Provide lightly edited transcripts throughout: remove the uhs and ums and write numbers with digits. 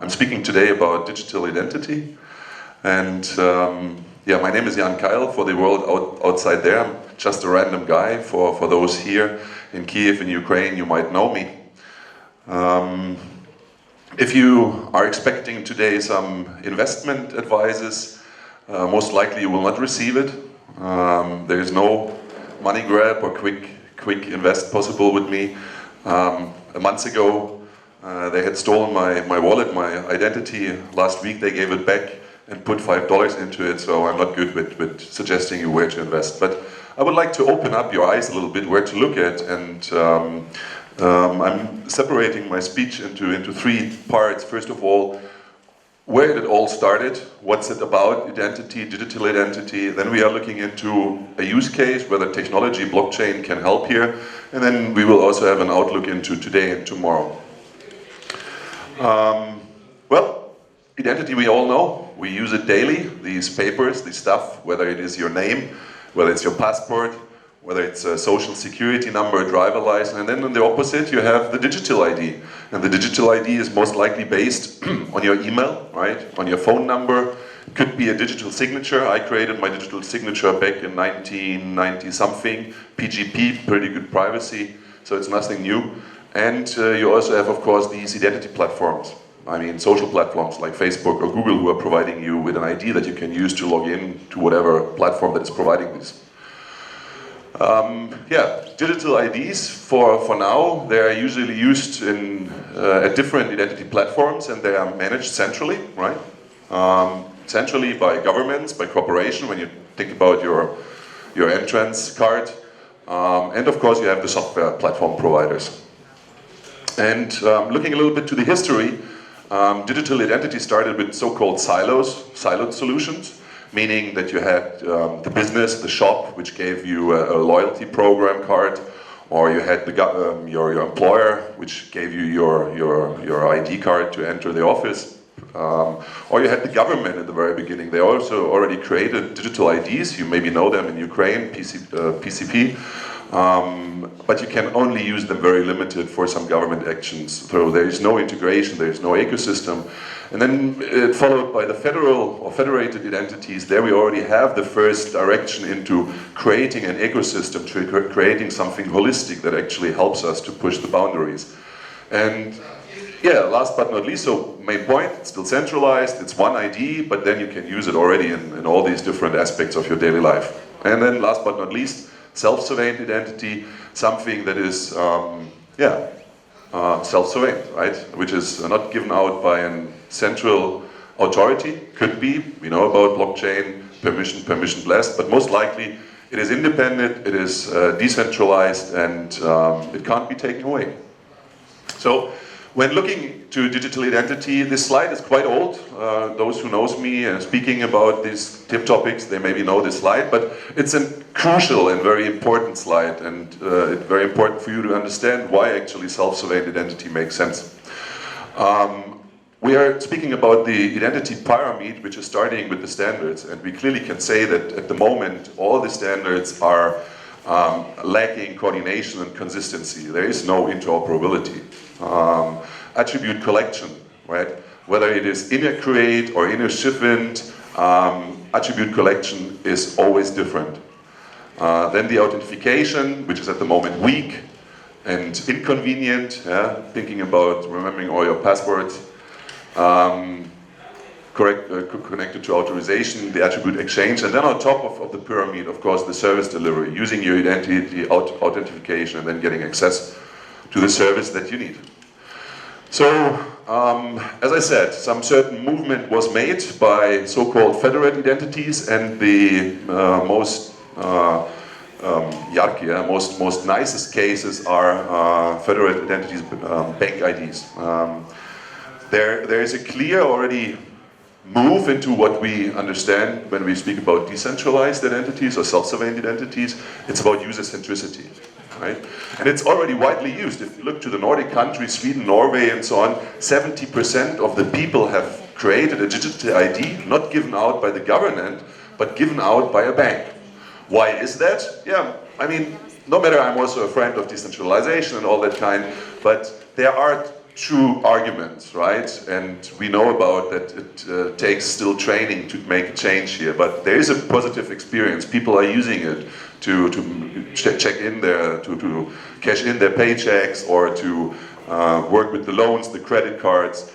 I'm speaking today about digital identity, and yeah, my name is Keil. For the world outside there, I'm just a random guy. For those here in Kiev in Ukraine, you might know me. If you are expecting today some investment advices, most likely you will not receive it. There is no money grab or quick invest possible with me. A month ago, they had stolen my wallet, my identity. Last week they gave it back and put $5 into it, so I'm not good with suggesting you where to invest. But I would like to open up your eyes a little bit where to look at, and I'm separating my speech into three parts. First of all, where it all started, what's it about, identity, digital identity. Then we are looking into a use case, whether technology, blockchain can help here. And then we will also have an outlook into today and tomorrow. Well, identity we all know. We use it daily, these papers, this stuff, whether it is your name, whether it's your passport, whether it's a social security number, a driver license, and then on the opposite you have the digital ID. And the digital ID is most likely based on your email, right? On your phone number. Could be a digital signature. I created my digital signature back in 1990 something. PGP, pretty good privacy, so it's nothing new. And you also have, of course, these identity platforms. I mean, social platforms like Facebook or Google who are providing you with an ID that you can use to log in to whatever platform that is providing this. Yeah, digital IDs for now, they are usually used at different identity platforms, and they are managed centrally, right? Centrally by governments, by corporation, when you think about your entrance card. And of course you have the software platform providers. And looking a little bit to the history, digital identity started with so-called siloed solutions. Meaning that you had the business, the shop, which gave you a loyalty program card, or you had your employer, which gave you your ID card to enter the office, or you had the government in the very beginning. They also already created digital IDs. You maybe know them in Ukraine, PCP, but you can only use them very limited for some government actions. So there is no integration, there is no ecosystem. And then followed by the federal or federated identities. There we already have the first direction into creating an ecosystem, creating something holistic that actually helps us to push the boundaries. And yeah, last but not least, so main point, it's still centralized, it's one ID, but then you can use it already in all these different aspects of your daily life. And then last but not least, self-surveilled identity, something that is, self-surveilled, right? Which is not given out by a central authority. Could be, we know about blockchain, permission-less, but most likely it is independent, it is decentralized, and it can't be taken away. So, when looking to digital identity, this slide is quite old. Those who knows me speaking about these topics, they maybe know this slide, but it's a crucial and very important slide, and it's very important for you to understand why actually self-surveilled identity makes sense. We are speaking about the identity pyramid, which is starting with the standards, and we clearly can say that at the moment all the standards are lacking coordination and consistency. There is no interoperability. Attribute collection, right? Whether it is inner create or inner shipment, attribute collection is always different. Then the authentication, which is at the moment weak and inconvenient, thinking about remembering all your passwords, connected to authorization, the attribute exchange, and then on top of the pyramid, of course, the service delivery, using your identity authentication and then getting access to the service that you need. So, as I said, some certain movement was made by so-called federated identities, and the most nicest cases are federated identities, bank IDs. There is a clear already move into what we understand when we speak about decentralized identities or self-surveilled identities. It's about user centricity, right? And it's already widely used. If you look to the Nordic countries, Sweden, Norway, and so on, 70% of the people have created a digital ID, not given out by the government, but given out by a bank. Why is that? Yeah, I mean, no matter, I'm also a friend of decentralization and all that kind, but there are true arguments, right? And we know about that it takes still training to make a change here, but there is a positive experience. People are using it to check in their, to cash in their paychecks, or to work with the loans, the credit cards.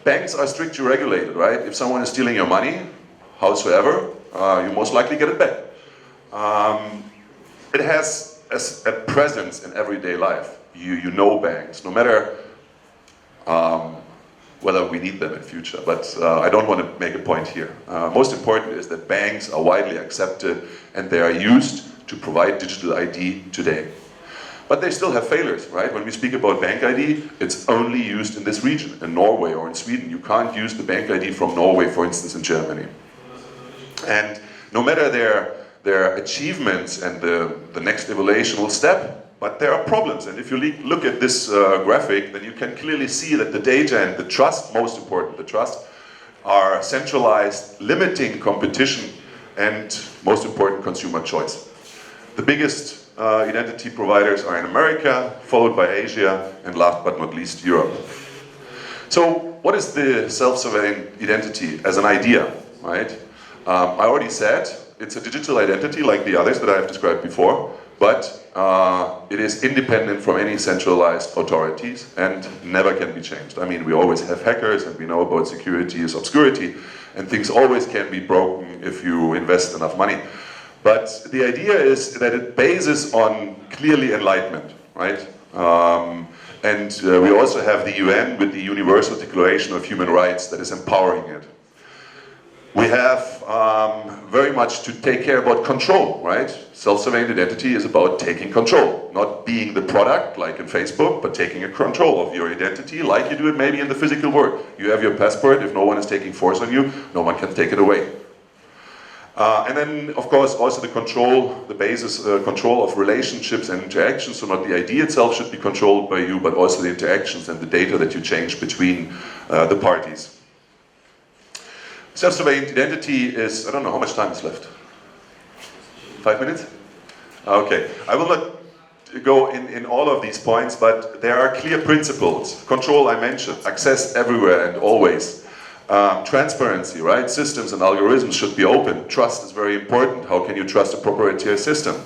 Banks are strictly regulated, right? If someone is stealing your money, howsoever, you most likely get it back. It has a presence in everyday life. You know banks, no matter whether we need them in future, but I don't want to make a point here. Most important is that banks are widely accepted and they are used to provide digital ID today. But they still have failures, right? When we speak about bank ID, it's only used in this region, in Norway or in Sweden. You can't use the bank ID from Norway, for instance, in Germany. And no matter their achievements and the next evolutionary step, but there are problems. And if you look at this graphic, then you can clearly see that the data and the trust, most important, the trust, are centralized, limiting competition and, most important, consumer choice. The biggest identity providers are in America, followed by Asia, and last but not least, Europe. So what is the self-surveilling identity as an idea, right? I already said it's a digital identity like the others that I have described before, but it is independent from any centralized authorities and never can be changed. I mean, we always have hackers and we know about security is obscurity, and things always can be broken if you invest enough money. But the idea is that it bases on clearly enlightenment, right? And we also have the UN with the Universal Declaration of Human Rights that is empowering it. We have very much to take care about control, right? Self-surveilling identity is about taking control, not being the product like in Facebook, but taking a control of your identity like you do it maybe in the physical world. You have your passport, if no one is taking force on you, no one can take it away. And then, of course, also the control, the basis control of relationships and interactions, so not the ID itself should be controlled by you, but also the interactions and the data that you change between the parties. Self-surveilling identity is, I don't know how much time is left. 5 minutes? Okay, I will not go in all of these points, but there are clear principles. Control I mentioned, access everywhere and always. Transparency, right? Systems and algorithms should be open. Trust is very important. How can you trust a proprietary system?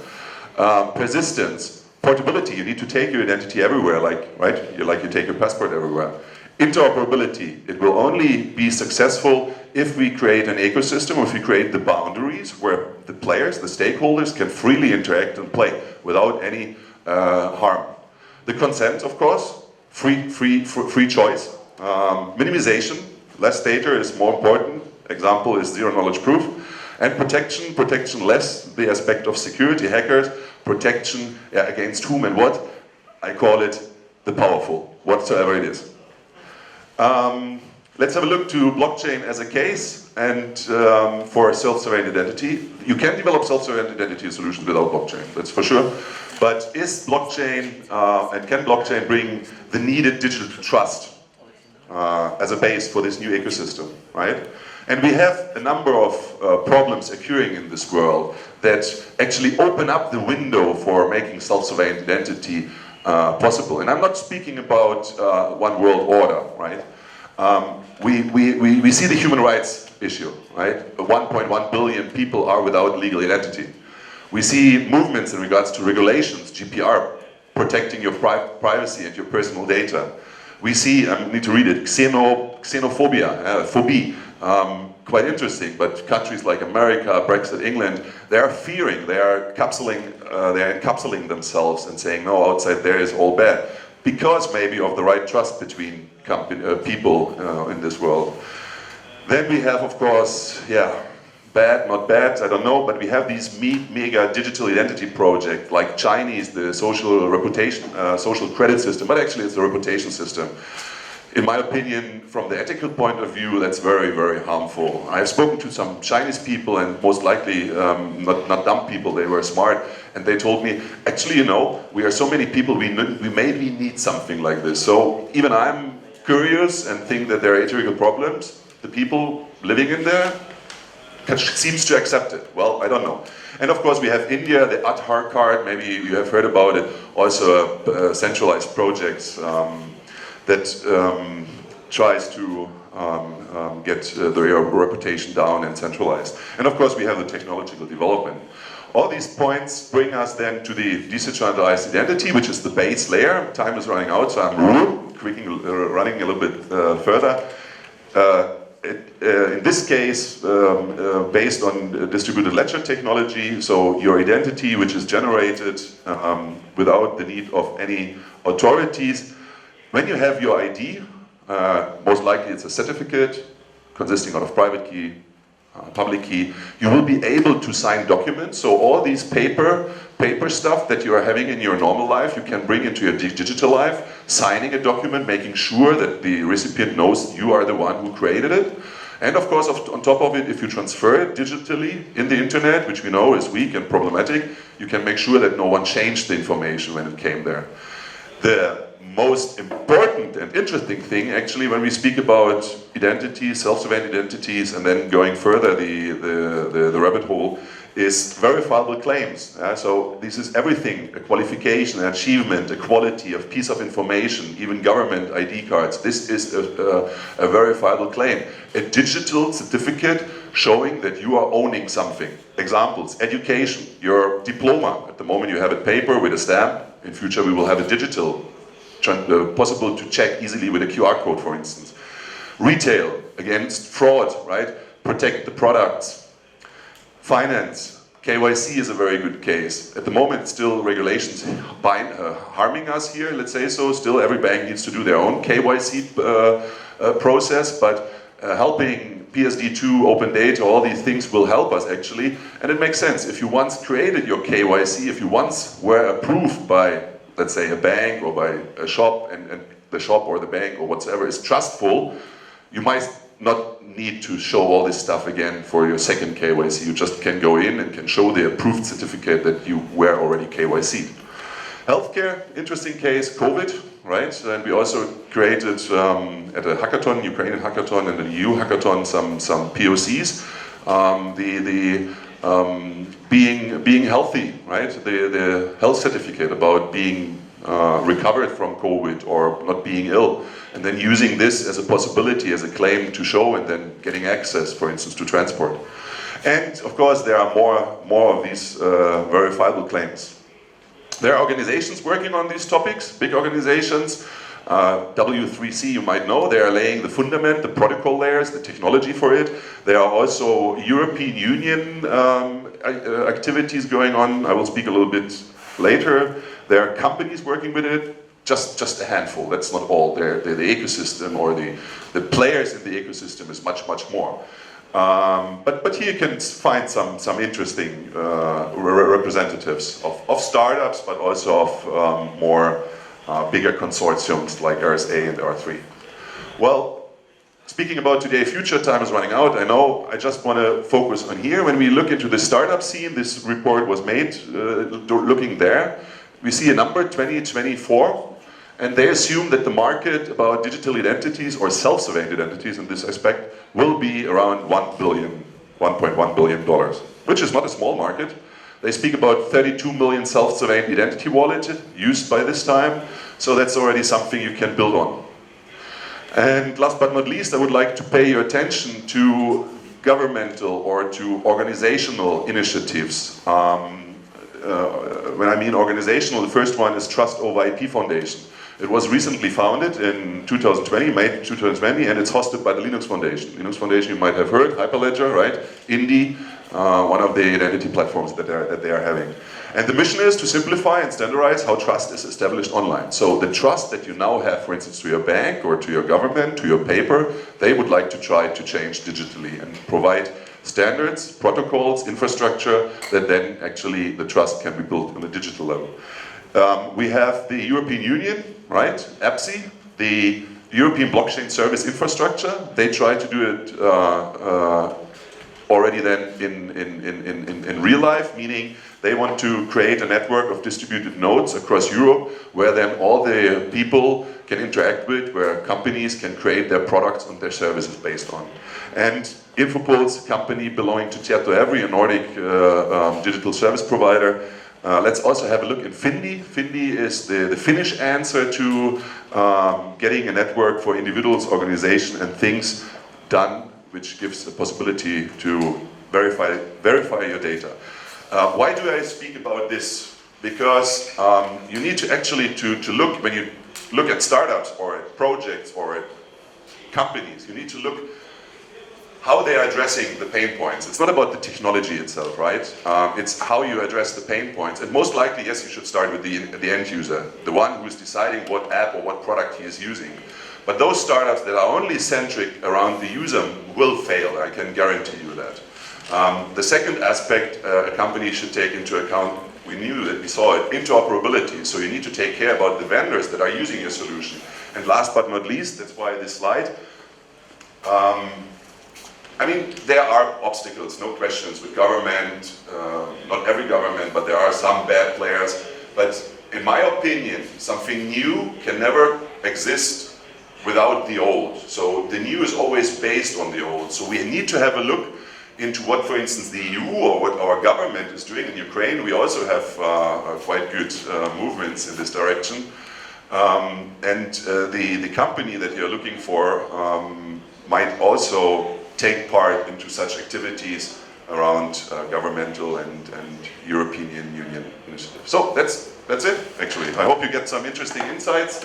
Persistence, portability. You need to take your identity everywhere, like you take your passport everywhere. Interoperability. It will only be successful if we create an ecosystem, if we create the boundaries where the players, the stakeholders, can freely interact and play without any harm. The consent, of course, free choice. Minimization. Less data is more important. Example is zero knowledge proof. And protection less the aspect of security, hackers, protection against whom and what. I call it the powerful, whatsoever it is. Let's have a look to blockchain as a case and for self-surveilling identity. You can develop self-surveilling identity solutions without blockchain, that's for sure. But is blockchain and can blockchain bring the needed digital trust as a base for this new ecosystem, right? And we have a number of problems occurring in this world that actually open up the window for making self-surveilling identity possible. And I'm not speaking about one world order, right? We see the human rights issue, right? 1.1 billion people are without legal identity. We see movements in regards to regulations, GDPR, protecting your privacy and your personal data. We see, I need to read it, xenophobia, phobia, quite interesting, but countries like America, Brexit, England, they are fearing, they are encapsulating themselves and saying, no, outside there is all bad, because maybe of the right trust between people in this world. Then we have, of course, bad, not bad, I don't know, but we have these mega digital identity projects like Chinese, the social reputation, social credit system, but actually it's a reputation system. In my opinion, from the ethical point of view, that's very, very harmful. I've spoken to some Chinese people, and most likely not dumb people, they were smart, and they told me, actually, you know, we are so many people, we maybe need something like this. So even I'm curious and think that there are ethical problems. The people living in there, seems to accept it. Well, I don't know. And of course we have India, the Aadhaar card, maybe you have heard about it, also a centralized project that tries to get their reputation down and centralized. And of course we have the technological development. All these points bring us then to the decentralized identity, which is the base layer. Time is running out, so I'm running a little bit further. In this case, based on distributed ledger technology, so your identity, which is generated without the need of any authorities. When you have your ID, most likely it's a certificate consisting of private key, public key, you will be able to sign documents. So all these paper stuff that you are having in your normal life, you can bring into your digital life, signing a document, making sure that the recipient knows you are the one who created it. And of course, on top of it, if you transfer it digitally in the internet, which we know is weak and problematic, you can make sure that no one changed the information when it came there. The most important and interesting thing, actually, when we speak about identities, self-surveilling identities, and then going further the rabbit hole, is verifiable claims. So this is everything: a qualification, an achievement, a quality, a piece of information, even government ID cards. This is a verifiable claim. A digital certificate showing that you are owning something. Examples: education, your diploma. At the moment you have a paper with a stamp. In future we will have a digital, possible to check easily with a QR code, for instance. Retail, against fraud, right? Protect the products. Finance, KYC is a very good case. At the moment, still regulations harming us here, let's say so. Still, every bank needs to do their own KYC process, but helping PSD2, open data, all these things will help us actually. And it makes sense. If you once created your KYC, if you once were approved by, let's say, a bank or by a shop, and the shop or the bank or whatever is trustful, you might not need to show all this stuff again for your second KYC. You just can go in and can show the approved certificate that you were already KYC'd. Healthcare, interesting case, COVID, right? And we also created at a hackathon, Ukrainian hackathon and the EU hackathon, some POCs. Being healthy, right? The health certificate about being recovered from COVID or not being ill, and then using this as a possibility, as a claim to show, and then getting access, for instance, to transport. And of course, there are more of these verifiable claims. There are organizations working on these topics, big organizations. W3C, you might know, they are laying the fundament, the protocol layers, the technology for it. There are also European Union activities going on. I will speak a little bit later. There are companies working with it, just a handful. That's not all. The ecosystem or the players in the ecosystem is much more. But here you can find some interesting representatives of startups, but also of more bigger consortiums like RSA and R3. Well, speaking about today, future, time is running out. I know, I just want to focus on here. When we look into the startup scene, this report was made looking there. We see a number, 2024, and they assume that the market about digital identities or self-surveilling identities in this aspect will be around $1.1 billion, which is not a small market. They speak about 32 million self-surveilling identity wallets used by this time, so that's already something you can build on. And last but not least, I would like to pay your attention to governmental or to organizational initiatives. When I mean organizational, the first one is Trust Over IP Foundation. It was recently founded in 2020, May 2020, and it's hosted by the Linux Foundation. Linux Foundation, you might have heard, Hyperledger, right? Indy, one of the identity platforms that they are having. And the mission is to simplify and standardize how trust is established online. So the trust that you now have, for instance, to your bank or to your government, to your paper, they would like to try to change digitally and provide standards, protocols, infrastructure that then actually the trust can be built on a digital level. We have the European Union, right? EPSI, the European Blockchain Service Infrastructure. They try to do it already then in real life, meaning they want to create a network of distributed nodes across Europe where then all the people can interact with, where companies can create their products and their services based on. And Infopulse, a company belonging to Tietoevry, a Nordic digital service provider. Let's also have a look in Findi. Findi is the Finnish answer to getting a network for individuals, organizations, and things done, which gives the possibility to verify your data. Why do I speak about this? Because you need to actually to look, when you look at startups or at projects or at companies, you need to look how they are addressing the pain points. It's not about the technology itself, right? It's how you address the pain points. And most likely, yes, you should start with the end user, the one who is deciding what app or what product he is using. But those startups that are only centric around the user will fail, I can guarantee you that. The second aspect a company should take into account, we saw it, interoperability. So you need to take care about the vendors that are using your solution. And last but not least, that's why this slide, I mean, there are obstacles, no questions, with government, not every government, but there are some bad players. But in my opinion, something new can never exist without the old. So the new is always based on the old. So we need to have a look into what, for instance, the EU or what our government is doing in Ukraine. We also have quite good movements in this direction. The company that you're looking for might also take part into such activities around governmental and European Union initiatives. So that's it, actually. I hope you get some interesting insights.